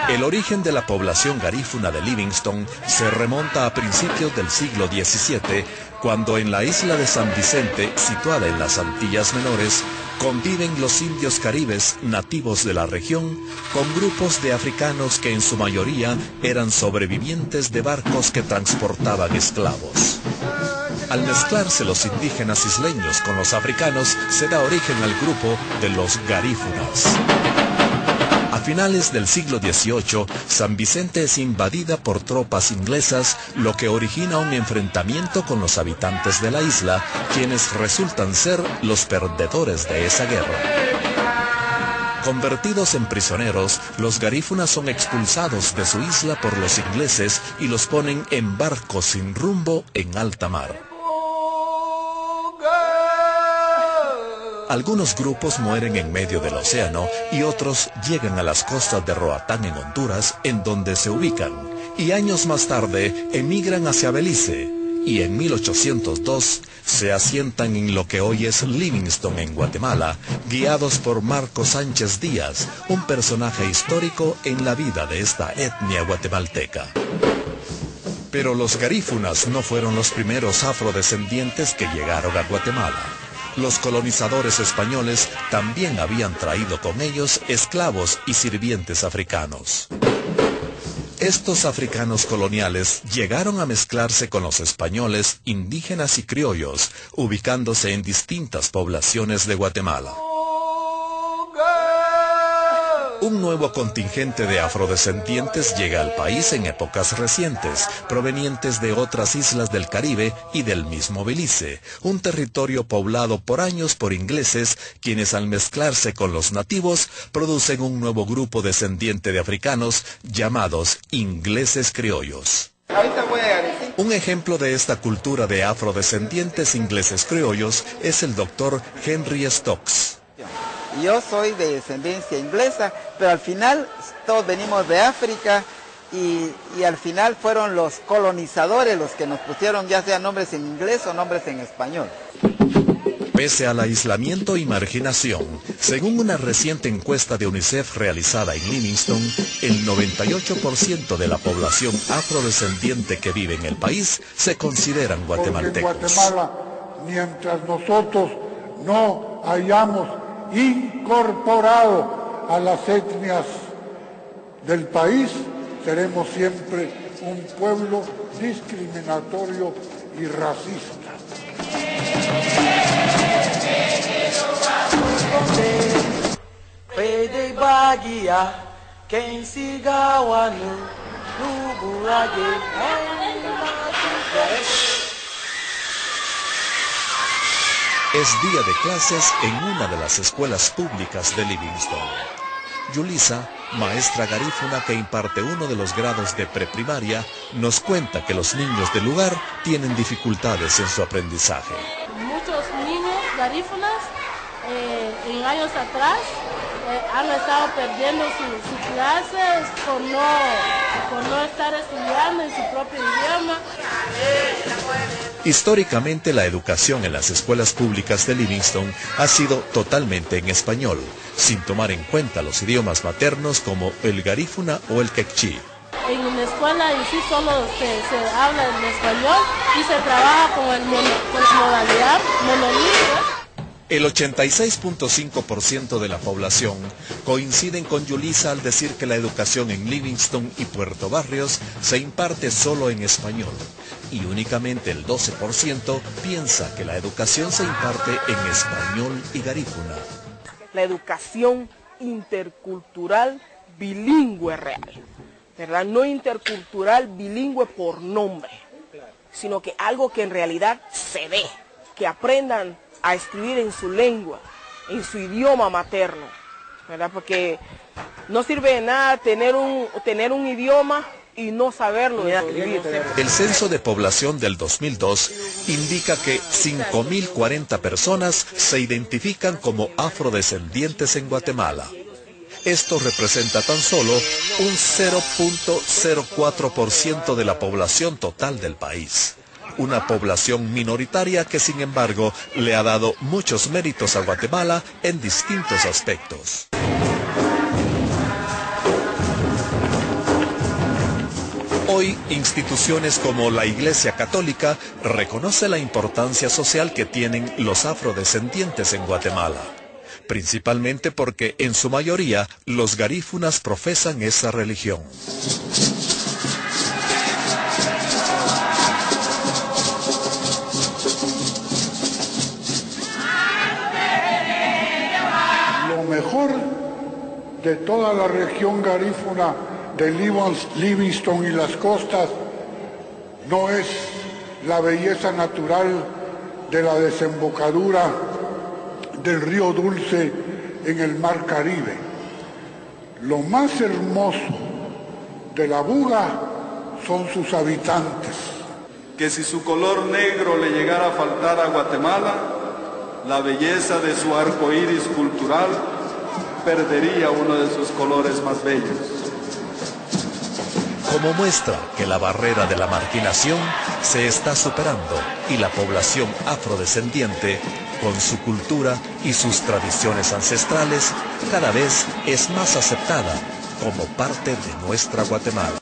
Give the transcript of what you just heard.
El origen de la población garífuna de Livingston se remonta a principios del siglo XVII, cuando en la isla de San Vicente, situada en las Antillas Menores, conviven los indios caribes nativos de la región con grupos de africanos que en su mayoría eran sobrevivientes de barcos que transportaban esclavos. Al mezclarse los indígenas isleños con los africanos, se da origen al grupo de los garífunas. A finales del siglo XVIII, San Vicente es invadida por tropas inglesas, lo que origina un enfrentamiento con los habitantes de la isla, quienes resultan ser los perdedores de esa guerra. Convertidos en prisioneros, los garífunas son expulsados de su isla por los ingleses y los ponen en barcos sin rumbo en alta mar. Algunos grupos mueren en medio del océano y otros llegan a las costas de Roatán en Honduras, en donde se ubican, y años más tarde emigran hacia Belice, y en 1802 se asientan en lo que hoy es Livingston en Guatemala, guiados por Marco Sánchez Díaz, un personaje histórico en la vida de esta etnia guatemalteca. Pero los garífunas no fueron los primeros afrodescendientes que llegaron a Guatemala. Los colonizadores españoles también habían traído con ellos esclavos y sirvientes africanos. Estos africanos coloniales llegaron a mezclarse con los españoles, indígenas y criollos, ubicándose en distintas poblaciones de Guatemala. Un nuevo contingente de afrodescendientes llega al país en épocas recientes, provenientes de otras islas del Caribe y del mismo Belice, un territorio poblado por años por ingleses, quienes al mezclarse con los nativos producen un nuevo grupo descendiente de africanos llamados ingleses criollos. Un ejemplo de esta cultura de afrodescendientes ingleses criollos es el doctor Henry Stokes. Yo soy de descendencia inglesa, pero al final todos venimos de África y al final fueron los colonizadores los que nos pusieron ya sea nombres en inglés o nombres en español. Pese al aislamiento y marginación, según una reciente encuesta de UNICEF realizada en Livingston, el 98% de la población afrodescendiente que vive en el país se consideran guatemaltecos. Porque en Guatemala, mientras nosotros no hayamos incorporado a las etnias del país, seremos siempre un pueblo discriminatorio y racista. Es día de clases en una de las escuelas públicas de Livingston. Yulisa, maestra garífuna que imparte uno de los grados de preprimaria, nos cuenta que los niños del lugar tienen dificultades en su aprendizaje. Muchos niños garífunas en años atrás han estado perdiendo sus clases por no estar estudiando en su propio idioma. Históricamente, la educación en las escuelas públicas de Livingston ha sido totalmente en español, sin tomar en cuenta los idiomas maternos como el garífuna o el quechí. En la escuela en sí solo se habla en español y se trabaja con la modalidad monolingüe. El 86.5% de la población coinciden con Yulisa al decir que la educación en Livingston y Puerto Barrios se imparte solo en español, y únicamente el 12% piensa que la educación se imparte en español y garífuna. La educación intercultural bilingüe real, ¿verdad? No intercultural bilingüe por nombre, sino que algo que en realidad se ve, que aprendan a escribir en su lengua, en su idioma materno, ¿verdad? Porque no sirve de nada tener un idioma y no saberlo escribir. El censo de población del 2002 indica que 5.040 personas se identifican como afrodescendientes en Guatemala. Esto representa tan solo un 0.04% de la población total del país. Una población minoritaria que, sin embargo, le ha dado muchos méritos a Guatemala en distintos aspectos. Hoy, instituciones como la Iglesia Católica reconoce la importancia social que tienen los afrodescendientes en Guatemala, principalmente porque en su mayoría los garífunas profesan esa religión. Lo mejor de toda la región garífuna de Livingston y las costas no es la belleza natural de la desembocadura del río Dulce en el mar Caribe. Lo más hermoso de la Buga son sus habitantes. Que si su color negro le llegara a faltar a Guatemala, la belleza de su arco iris cultural perdería uno de sus colores más bellos. Como muestra que la barrera de la marginación se está superando y la población afrodescendiente, con su cultura y sus tradiciones ancestrales, cada vez es más aceptada como parte de nuestra Guatemala.